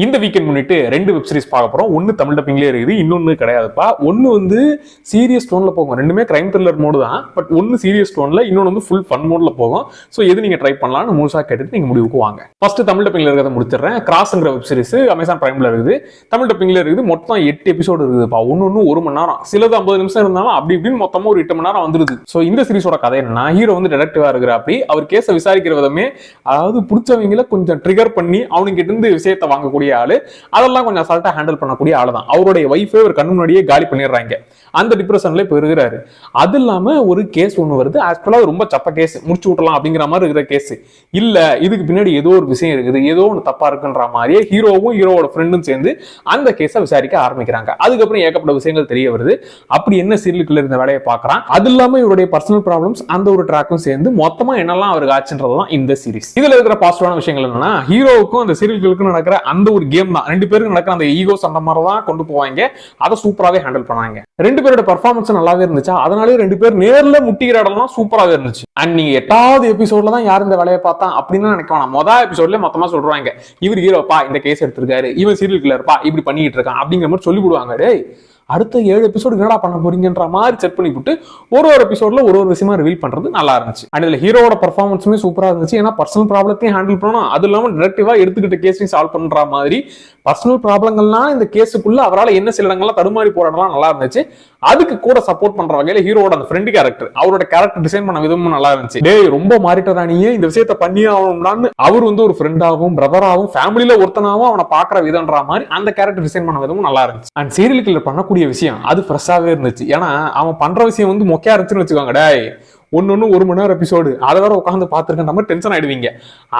இந்த வீக்கெண்ட் முன்னிட்டு ரெண்டு வெப் சீரிஸ் பார்க்க போறோம். ஒன்னு தமிழ் டப்பிங்லேயே இருக்குது, இன்னொன்னு கிடையாதுப்பா. ஒன்னு வந்து சீரியஸ் டோன்ல போகும், ரெண்டுமே கிரைம் த்ரில்லர் மோடு தான். பட் ஒன்னு சீரியஸ் டோன்ல, இன்னொன்னு வந்து ஃபுல் ஃபன் மோட்ல போகும். ஸோ எது நீங்க ட்ரை பண்ணலாம்னு முழுசா கேட்டுட்டு நீங்க முடிவுக்கு வாங்க. ஃபர்ஸ்ட் தமிழ் டப்பிங்ல இருக்கிறத முடிச்சிடுறேன். கிராஸ்ங்கிற வெப் சீரிஸ் அமேசான் பிரைம்ல இருக்குது, தமிழ் டப்பிங்ல இருக்குது. மொத்தம் 8 எபிசோடு இருக்குதுப்பா. ஒன்னு 1 மணி நேரம், சிலது 50 நிமிஷம் இருந்தாலும் அப்படி இப்படின்னு மொத்தமா ஒரு 8 மணி நேரம் வந்துருது. ஸோ இந்த சீரிஸோட கதை என்னன்னா, ஹீரோ வந்து டிடெக்டிவா இருக்கிறாப்படி. அவர் கேஸை விசாரிக்கிற விதமே, அதாவது பிடிச்சவங்களை கொஞ்சம் ட்ரிகர் பண்ணி அவனுக்கு கிட்ட இருந்து விஷயத்தை வாங்கக்கூடிய ஆளு, அதெல்லாம் கொஞ்சம் அசால்ட்டா ஹேண்டில் பண்ணக்கூடிய ஆளு தான். அவருடைய வைஃபே ஒரு கண்ணு முன்னாடியே காலி பண்ணிடுறாங்க. அந்த டிப்ரெஷன்ல இப்ப இருக்கிறாரு. அது இல்லாம ஒரு கேஸ் ஒண்ணு வருது. ஆக்சுவலா ரொம்ப சப்ப கேஸ், முடிச்சு விட்டலாம் அப்படிங்கிற மாதிரி இருக்கிற கேஸ் இல்ல, இதுக்கு பின்னாடி ஏதோ ஒரு விஷயம் இருக்குது, ஏதோ ஒன்று தப்பா இருக்குன்ற மாதிரியே ஹீரோவும் ஹீரோவோட ஃப்ரெண்டும் சேர்ந்து அந்த கேஸை விசாரிக்க ஆரம்பிக்கிறாங்க. அதுக்கப்புறம் ஏகப்பட்ட விஷயங்கள் தெரிய வருது. அப்படி என்ன சீரியலுக்குள்ள இருந்த வேலையை பார்க்கறான். அது இல்லாம இவருடைய பர்சனல் ப்ராப்ளம்ஸ் அந்த ஒரு ட்ராக்கும் சேர்ந்து மொத்தமா என்னெல்லாம் அவருக்கு ஆச்சுன்றதுதான் இந்த சீரிஸ். இதுல இருக்கிற பாசிட்டிவான விஷயங்கள் என்னன்னா, ஹீரோவுக்கும் அந்த சீரியலுக்கும் நடக்கிற அந்த ஒரு கேம் தான். ரெண்டு பேருக்கு நடக்கிற அந்த ஈகோஸ் அந்த மாதிரி தான் கொண்டு போவாங்க. அதை சூப்பராகவே ஹேண்டில் பண்ணாங்க. ரெண்டு பேரோட பர்ஃபார்மன்ஸ் நல்லாவே இருந்துச்சா, அதனாலே ரெண்டு பேர் நேர்ல முட்டிக்கிற இடம்லாம் சூப்பராகவே இருந்துச்சு. அண்ட் நீங்க 8வது எபிசோட்ல தான் யார் இந்த வேலையை பார்த்தா அப்படின்னு நினைக்க வேணாம். மொதல் எபிசோட்ல மொத்தமா சொல்றாங்க, இவர் ஹீரோப்பா இந்த கேஸ் எடுத்திருக்காரு, இவன் சீரியல் கில்லர்ப்பா இப்படி பண்ணிட்டு இருக்கான் அப்படிங்கிற மாதிரி சொல்லி விடுவாங்க. டேய், அடுத்த 7 எபிசோடு என்னடா பண்ண போறீங்கன்ற மாதிரி செட் பண்ணி விட்டு ஒரு எபிசோட்ல ஒரு விஷயமா ரிவீல் பண்றது நல்லா இருந்துச்சு. அண்ட் இதுல ஹீரோட பர்ஃபார்மன்ஸுமே சூப்பரா இருந்துச்சு. ஏன்னா பர்சனல் ப்ராப்ளத்தையும் ஹேண்டில் பண்ணணும், அது இல்லாம டிரெக்டிவா எடுத்துக்கிட்ட கேஸையும் சால்வ் பண்ற மாதிரி. பர்சனல் ப்ராப்ளங்கள்லாம் இந்த கேஸுக்குள்ள அவரால் என்ன சில இடங்கள்லாம் தடுமாறி போறதெல்லாம் நல்லா இருந்துச்சு. அதுக்கு கூட சப்போர்ட் பண்ற வகையில ஹீரோட அந்த ஃப்ரெண்ட் கேரக்டர், அவரோட கேரக்டர் டிசைன் பண்ண விதமும் நல்லா இருந்துச்சு. டேய், ரொம்ப மாறிட்டதானியே, இந்த விஷயத்த பண்ணி ஆகணும்னு அவர் வந்து ஒரு ஃப்ரெண்டாகவும் பிரதராகவும் ஃபேமிலியில ஒருத்தனாவும் அவனை பாக்குற விதம்ன்ற மாதிரி அந்த கேரக்டர் டிசைன் பண்ண விதமும் நல்லா இருந்துச்சு. அண்ட் சீரியல் கில்லர் பண்ணக்கூடிய விஷயம் அது ஃப்ரெஷ்ஷாவே இருந்துச்சு. ஏன்னா அவன் பண்ற விஷயம் வந்து மொக்கையா இருந்துச்சுன்னு வச்சுக்கோங்க. டேய், ஒன்னு 1 மணி நேரம் எபிசோடு, அதை வேற உட்காந்து பாத்துருக்கின்ற மாதிரி டென்ஷன் ஆயிடுவீங்க.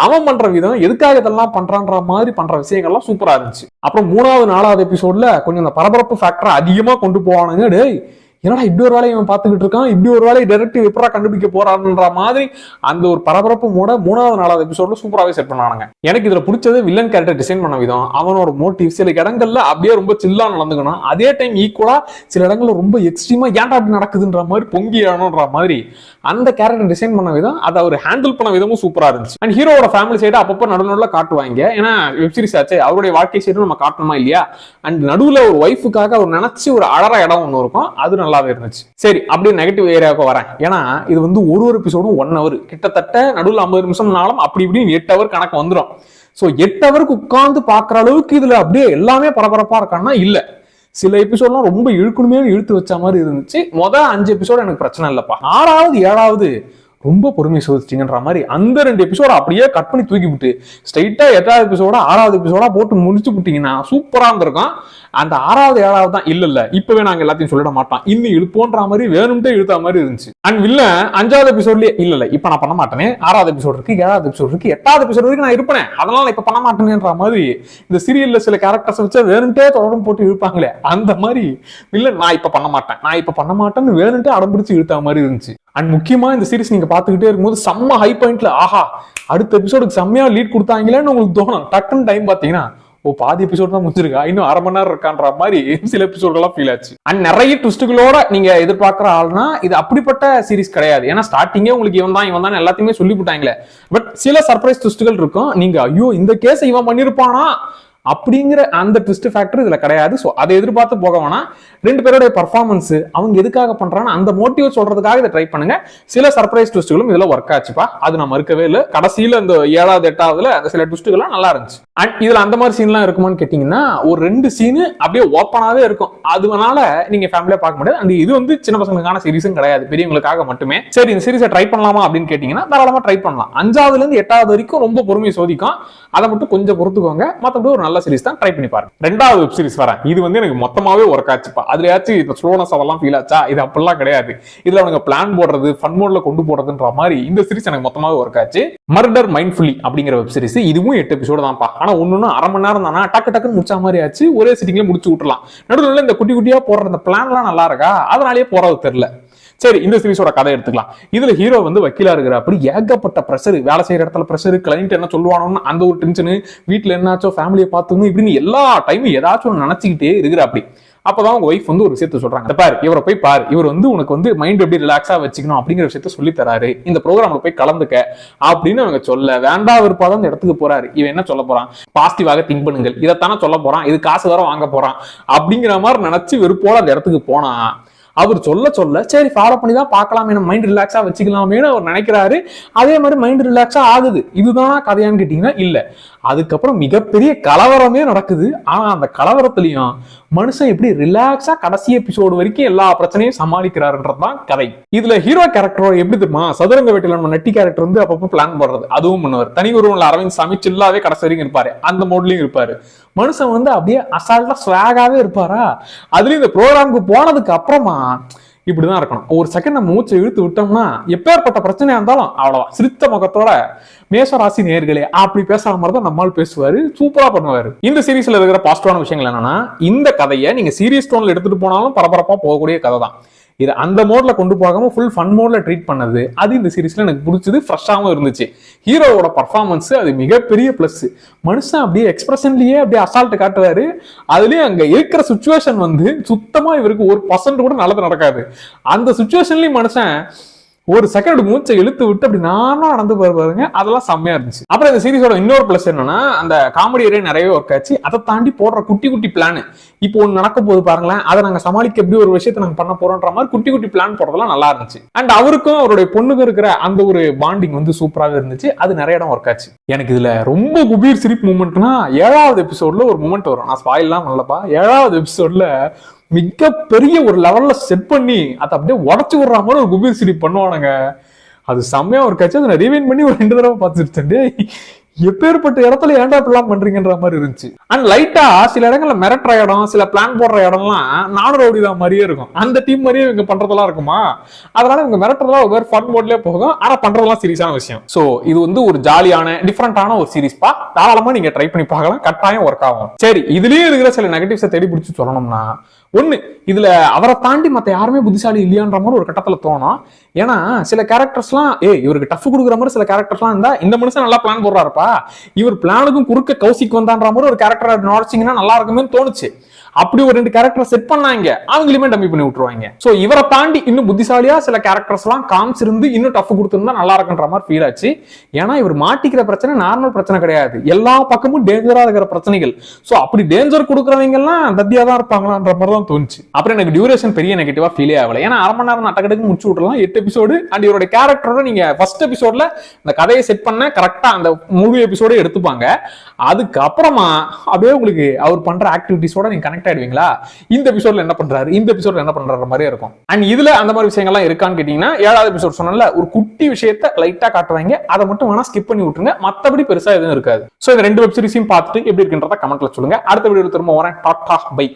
அவன் பண்ற விதம், எதுக்காக இதெல்லாம் பண்றான்ற மாதிரி பண்ற விஷயங்கள்லாம் சூப்பரா இருந்துச்சு. அப்புறம் 3வது 4வது எபிசோட்ல கொஞ்சம் அந்த பரபரப்பு ஃபேக்டரை அதிகமா கொண்டு போவானுங்க. டேய், என்னடா இப்படி ஒரு வேலையை இவன் பார்த்துக்கிட்டு இருக்கான், இப்படி ஒரு வேலையை டைரக்டிவ் எப்படா கண்டுபிடிக்க போறாருன்ற மாதிரி அந்த ஒரு பரபரப்பு மூட 3வது 4வது எபிசோட்ல சூப்பராகவே செட் பண்ணானுங்க. எனக்கு இதுல பிடிச்சது வில்லன் கேரக்டர் டிசைன் பண்ண விதம், அவனோட மோட்டிவ். சில இடங்கள்ல அப்படியே ரொம்ப சில்லா நடந்துக்கணும், அதே டைம் ஈக்குவலா சில இடங்கள்ல ரொம்ப எக்ஸ்ட்ரீமா ஏன்டா அப்படி நடக்குதுன்ற மாதிரி பொங்கி ஆனோன்ற மாதிரி அந்த கேரக்டர் டிசைன் பண்ண விதம், அதை அவர் ஹேண்டில் பண்ண விதமும் சூப்பரா இருந்துச்சு. அண்ட் ஹீரோட ஃபேமிலி சைடு அப்பப்போ நடுநடுல காட்டுவாங்க. ஏன்னா வெப்சீரிஸ் ஆச்சு, அவருடைய வாழ்க்கை சைடு நம்ம காட்டணுமா இல்லையா. அண்ட் நடுவுல ஒரு ஒய்ஃபுக்காக அவர் நினைச்சு ஒரு அழற இடம் ஒன்று இருக்கும், அது நல்லாவே இருந்துச்சு. சரி, அப்படியே நெகட்டிவ் ஏரியாவுக்கு வரேன். ஏன்னா இது வந்து ஒரு எபிசோடும் 1 hour, கிட்டத்தட்ட நடுவில் 50 நிமிஷம்னாலும் அப்படி இப்படி 8 hour கணக்கு வந்துடும். ஸோ 8 hourக்கு உட்கார்ந்து பாக்குற அளவுக்கு இதுல அப்படியே எல்லாமே பரபரப்பா இருக்கான்னா இல்ல. சில எபிசோட்லாம் ரொம்ப இழுக்கணுமே இழுத்து வச்ச மாதிரி இருந்துச்சு. மொதல் 5 எபிசோடு எனக்கு பிரச்சனை இல்லப்பா. 6வது 7வது ரொம்ப பொறுமையை சோதிச்சிங்கன்ற மாதிரி அந்த 2 எபிசோட அப்படியே கட் பண்ணி தூக்கி விட்டு ஸ்ட்ரைட்டா 8வது எபிசோட 6வது எபிசோடா போட்டு முடிச்சு விட்டீங்கன்னா சூப்பரா இருந்திருக்கும். அந்த 6வது 7வது தான் இல்ல இப்பவே நாங்க எல்லாத்தையும் சொல்லிட மாட்டோம், இன்னும் இழுப்போன்ற மாதிரி வேணும்ட்டே இழுத்த மாதிரி இருந்துச்சு. அண்ட் வில்லன் 5வது எபிசோட்லயே இல்ல இப்ப நான் பண்ண மாட்டேனே, 6வது எபிசோட் இருக்கு, 7வது எபிசோட் இருக்கு, 8வது எபிசோட் வரைக்கும் நான் இருப்பேன், அதனால இப்ப பண்ண மாட்டேன்ற மாதிரி இந்த சீரியல்ல சில கேரக்டர்ஸ் வச்சு வேணும்ட்டே தொடர்ந்து போட்டு இழுப்பாங்களே, அந்த மாதிரி வில்லன் நான் இப்ப பண்ண மாட்டேன்னு வேணும்ட்டே அடம்பிடிச்சு இழுத்த மாதிரி இருந்துச்சு. அண்ட் முக்கியமா இந்த சீரிஸ் நீங்க பாத்துக்கிட்டே இருக்கும்போது செம்ம ஹை பாயிண்ட்ல ஆஹா அடுத்த எபிசோடுக்கு செம்மையா லீட் கொடுத்தாங்களேன்னு உங்களுக்கு தோணும். டக்குன்னு டைம் பாத்தீங்கன்னா பாதி எபிசோட் தான் முடிச்சிருக்கா, இன்னும் 1/2 மணி நேரம் இருக்கான்ற மாதிரி சில எபிசோட்கள்லாம் ஃபீல் ஆச்சு. அண்ட் நிறைய ட்விஸ்டுகளோட நீங்க எதிர்பார்க்கிற ஆள்னா இது அப்படிப்பட்ட சீரிஸ் கிடையாது. ஏன்னா ஸ்டார்டிங்கே உங்களுக்கு இவன் தான் எல்லாத்தையுமே சொல்லி போட்டாங்களே. பட் சில சர்ப்ரைஸ் ட்விஸ்டுகள் இருக்கும். நீங்க ஐயோ இந்த கேஸ் இவன் பண்ணிருப்பானா அப்படிங்கிற அந்த ட்விஸ்ட் ஃபேக்டர் இதுல கிடையாது. ஸோ அதை எதிர்பார்த்து போக வேணாம். 2 பேருடைய பர்ஃபார்மன்ஸ், அவங்க எதுக்காக பண்றான்னு அந்த மோட்டிவ் சொல்றதுக்காக இதை ட்ரை பண்ணுங்க. சில சர்ப்ரைஸ் ட்விஸ்டுகளும் இதுல ஒர்க் ஆச்சுப்பா, அது நான் மறுக்கவே இல்லை. கடைசியில இந்த 7வது 8வதுல அந்த சில ட்விஸ்டுகள்லாம் நல்லா இருந்துச்சு. அண்ட் இதுல அந்த மாதிரி சீன்லாம் இருக்குமான்னு கேட்டீங்கன்னா ஒரு 2 சீனு அப்படியே ஓப்பனாவே இருக்கும், அதுனால நீங்க ஃபேமிலியா பார்க்க முடியாது. அந்த இது வந்து சின்ன பசங்களுக்கான சீரிஸும் கிடையாது, பெரியவங்களுக்காக மட்டுமே. சரி, இந்த சீரிஸை ட்ரை பண்ணலாமா அப்படின்னு கேட்டீங்கன்னா தாராளமா ட்ரை பண்ணலாம். 5வதுல இருந்து 8வது வரைக்கும் ரொம்ப பொறுமையை சோதிக்கும், அதை மட்டும் கொஞ்சம் பொறுத்துக்கோங்க. மற்றபடி ஒரு நல்ல சீரிஸ் தான், ட்ரை பண்ணி பாருங்க. 2வது வெப் சீரிஸ் வரேன். இது வந்து எனக்கு மொத்தமாவே ஒர்க் ஆச்சுப்பா. அதுலயாச்சும் இந்த ஸ்லோனஸ் அதெல்லாம் ஃபீல் ஆச்சா, இது அப்படிலாம் கிடையாது. இதுல அவங்க பிளான் போடுறது, ஃபன் மோட்ல கொண்டு போறதுன்ற மாதிரி இந்த சீரிஸ் எனக்கு மொத்தமாவே ஒர்க் ஆச்சு. மர்டர் மைண்ட்ஃபுல்லி அப்படிங்கிற வெப் சீரிஸ், இதுவும் 8 எபிசோடு தான்ப்பா. ஆனா ஒன்னு 1/2 மணி நேரம் தானா, டக்குன்னு முடிச்ச மாதிரி ஆச்சு. ஒரே சிட்டிங்ல முடிச்சு விட்டுலாம். நடுவில் இந்த குட்டி குட்டியா போடுற அந்த பிளான் எல்லாம் நல்லா இருக்கா, அதனாலேயே போறது தெரியல. சரி, இந்த சீரிஸோட கதை எடுத்துக்கலாம். இதுல ஹீரோ வந்து வக்கீலா இருக்கிற அப்படி ஏகப்பட்ட பிரஷர், வேலை செய்யற இடத்துல பிரஷர், கிளைண்ட் என்ன சொல்லுவானோன்னு அந்த ஒரு டென்ஷனு, வீட்டுல என்னாச்சோ ஃபேமிலியை பார்த்துக்கணும், இப்படின்னு எல்லா டைமும் ஏதாச்சும் நினைச்சுக்கிட்டே இருக்கிற அப்படி. அப்பதான் அவங்க ஒய்ஃப் வந்து ஒரு விஷயத்த சொல்றாங்க, பாரு இவரை போய் பாரு, இவர் வந்து உனக்கு வந்து மைண்ட் எப்படி ரிலாக்ஸா வச்சுக்கணும் அப்படிங்கிற விஷயத்த சொல்லி தராரு, இந்த ப்ரோக்ராம்ல போய் கலந்துக்க அப்படின்னு அவங்க சொல்ல வேண்டாம் விருப்பாத அந்த இடத்துக்கு போறாரு. இவன் என்ன சொல்ல போறான், பாசிட்டிவாக திங்க் பண்ணுங்கள், இதைத்தானே சொல்ல போறான், இது காசு வேற வாங்க போறான் அப்படிங்கிற மாதிரி நினைச்சு வெறுப்போட அந்த இடத்துக்கு போனா அவர் சொல்ல சொல்ல சரி ஃபாலோ பண்ணி தான் பார்க்கலாம், மைண்ட் ரிலாக்ஸா வச்சுக்கலாமேன்னு அவர் நினைக்கிறாரு. அதே மாதிரி மைண்ட் ரிலாக்ஸா ஆகுது. இதுதான் கதையான்னு கேட்டீங்கன்னா இல்ல. அதுக்கப்புறம் மிகப்பெரிய கலவரமே நடக்குது. ஆனா அந்த கலவரத்திலையும் மனுஷன் எப்படி ரிலாக்ஸா கடைசி எபிசோடு வரைக்கும் எல்லா பிரச்சனையும் சமாளிக்கிறாருன்றதுதான் கதை. இதுல ஹீரோ கேரக்டர் எப்படி தெரியுமா, சதுரங்க வேட்டையில நம்ம நட்டி கேரக்டர் வந்து அப்பப்போ பிளான் போடுறது அதுவும் பண்ணுவார். தனி ஒருவன்ல அரவிந்த் சாமி சில்லாவே கடைசி வரைக்கும் இருப்பாரு, அந்த மோட்லயும் இருப்பாரு. மனுஷன் வந்து அப்படியே அசால்ட்டா ஸ்வாகாவே இருப்பாரா. அதுலயும் இந்த ப்ரோக்ராமுக்கு போனதுக்கு அப்புறமா இப்படிதான் இருக்கணும். ஒரு செகண்ட் நம்ம மூச்சை இழுத்து விட்டோம்னா எப்பேற்பட்ட பிரச்சனையா இருந்தாலும் அவ்வளவுதான் சிரித்த முகத்தோட மேஷராசி நேர்களே அப்படி பேசுற மாதிரி தான் நம்மால் பேசுவாரு, சூப்பரா பண்ணுவாரு. இந்த சீரீஸ்ல இருக்கிற பாசிட்டிவான விஷயங்கள் என்னன்னா, இந்த கதையை நீங்க சீரியஸ் டோன்ல எடுத்துட்டு போனாலும் பரபரப்பா போகக்கூடிய கதை தான். இது அந்த மோட்ல கொண்டு போகாம ஃபுல் ஃபன் மோட்ல ட்ரீட் பண்ணது அது இந்த சீரீஸ்ல எனக்கு பிடிச்சது. ஃப்ரெஷ்ஷாவும் இருந்துச்சு. ஹீரோவோட பர்ஃபார்மன்ஸ் அது மிகப்பெரிய பிளஸ். மனுஷன் அப்படியே எக்ஸ்பிரஷன்லயே அப்படியே அசால்ட் காட்டுவாரு. அதுலயும் அங்க இருக்கிற சுச்சுவேஷன் வந்து சுத்தமா இவருக்கு 1% கூட நல்லது நடக்காது. அந்த சுச்சுவேஷன்லயும் மனுஷன் ஒரு செகண்ட் மூச்சை இழுத்து விட்டு அப்படி நானும் நடந்து பாருங்க, அதெல்லாம் செம்மையா இருந்துச்சு. அப்புறம் இந்த சீரிஸோட இன்னொரு பிளஸ் என்னன்னா, அந்த காமெடி ஏரியா நிறையவே ஒர்க் ஆச்சு. அதை தாண்டி போடுற குட்டி குட்டி பிளான், இப்போ ஒன்று நடக்க போது பாருங்களேன், அதை நாங்க சமாளிக்க எப்படி ஒரு விஷயத்தை நாங்க பண்ண போறோம்ன்ற மாதிரி குட்டி குட்டி பிளான் போடுறதுலாம் நல்லா இருந்துச்சு. அண்ட் அவருக்கும் அவருடைய பொண்ணுக்கு இருக்கிற அந்த ஒரு பாண்டிங் வந்து சூப்பராகவே இருந்துச்சு. அது நிறைய இடம் ஒர்க் ஆச்சு. எனக்கு இதுல ரொம்ப குபீர் சிரிப்பு மூமெண்ட்னா 7வது எபிசோட்ல ஒரு மூமெண்ட் வரும். நான் ஸ்பாயில்லாம் பண்ணலப்பா. 7வது எபிசோட்ல மிகப்பெரிய ஒரு லெவல்ல செட் பண்ணி அதை அப்படியே உடச்சு விடுற மாதிரி ஒரு குபீர் சிரிப்பு பண்ணுவானுங்க. அது செம்மையா ஒரு கட்சி. அதை நான் ரீவைண்ட் பண்ணி ஒரு 2 தடவை பார்த்துருச்சேன். எப்பேற்பட்ட இடத்துல ஏன்டா இப்படிலாம் பண்றீங்கன்ற மாதிரி இருந்துச்சு. அண்ட் லைட்டா சில இடங்கள்ல மிரட்டுற இடம், சில பிளான் போடுற இடம்லாம் நானும் ரவுடிதான் மாதிரியே இருக்கும். அந்த டீம் மாதிரியே இவங்க பண்றதெல்லாம் இருக்குமா, அதனால இவங்க மிரட்டுறதெல்லாம் ஒரு ஃபன் மோட்லயே போகும். ஆனா பண்றதெல்லாம் சீரியஸான விஷயம். சோ இது வந்து ஒரு ஜாலியான டிஃபரெண்டான ஒரு சீரிஸ் பா. தாராளமா நீங்க ட்ரை பண்ணி பார்க்கலாம், கட்டாயம் ஒர்க் ஆகும். சரி, இதுலயே இருக்கிற சில நெகட்டிவ்ஸை தேடி பிடிச்சி சொல்லணும்னா, ஒண்ணு இதுல அவரை தாண்டி மத்த யாருமே புத்திசாலி இல்லையான்ற மாதிரி ஒரு கட்டத்துல தோணும். ஏன்னா சில கேரக்டர்ஸ்லாம் இவருக்கு டஃப் கொடுக்குற மாதிரி சில கேரக்டர்ஸ்லாம் இருந்தா இந்த மனுஷன் நல்லா பிளான் போடுறாருப்பா, இவர் பிளானுக்கும் குறுக்க கௌசிக் வந்தான்ற மாதிரி ஒரு கேரக்டர் நடிச்சிங்கன்னா நல்லா இருக்குமே தோணுச்சு. அப்படி ஒரு 2 கேரக்டர் செட் பண்ணாங்க, அவங்களுமே டம்மி பண்ணி விட்டுருவாங்க. சோ இவரை தாண்டி இன்னும் புத்திசாலியா சில கேரக்டர்ஸ் எல்லாம் காமிச்சிருந்து இன்னும் டஃப் கொடுத்திருந்தா நல்லா இருக்குன்ற மாதிரி ஃபீல் ஆச்சு. ஏன்னா இவர் மாட்டிக்கிற பிரச்சனை நார்மல் பிரச்சனை கிடையாது, எல்லா பக்கமும் டேஞ்சரா இருக்கிற பிரச்சனைகள். சோ அப்படி டேஞ்சர் கொடுக்குறவங்க எல்லாம் தத்தியா தான் இருப்பாங்களான்ற மாதிரி தான் தோணுச்சு. அப்புறம் எனக்கு டியூரேஷன் பெரிய நெகட்டிவா ஃபீலே ஆகல. ஏன்னா 1/2 மணி நேரம் நட்டக்கடுக்கு முடிச்சு விட்டுலாம் 8 எபிசோடு. அண்ட் இவரோட கேரக்டரோட நீங்க ஃபர்ஸ்ட் எபிசோட்ல இந்த கதையை செட் பண்ண கரெக்டா அந்த முழு எபிசோட எடுத்துப்பாங்க. அதுக்கப்புறமா அப்படியே உங்களுக்கு அவர் பண்ற ஆக்டிவிட்டிஸோட நீங்க கனெக்ட் ஆயிடுவீங்களா, இந்த எபிசோட்ல என்ன பண்றாரு, இந்த எபிசோட்ல என்ன பண்ற மாதிரியே இருக்கும். அண்ட் இதுல அந்த மாதிரி விஷயங்கள்லாம் இருக்கான்னு கேட்டீங்கன்னா, 7வது எபிசோட் சொன்னல ஒரு குட்டி விஷயத்தை லைட்டா காட்டுவாங்க, அதை மட்டும் வேணா ஸ்கிப் பண்ணி விட்டுருங்க, மத்தபடி பெருசா எதுவும் இருக்காது. சோ இந்த 2 வெப் சீரிஸையும் பார்த்துட்டு எப்படி இருக்குன்றத கமெண்ட்ல சொல்லுங்க. அடுத்த வீடியோல திரும்ப வரேன். Tata bye.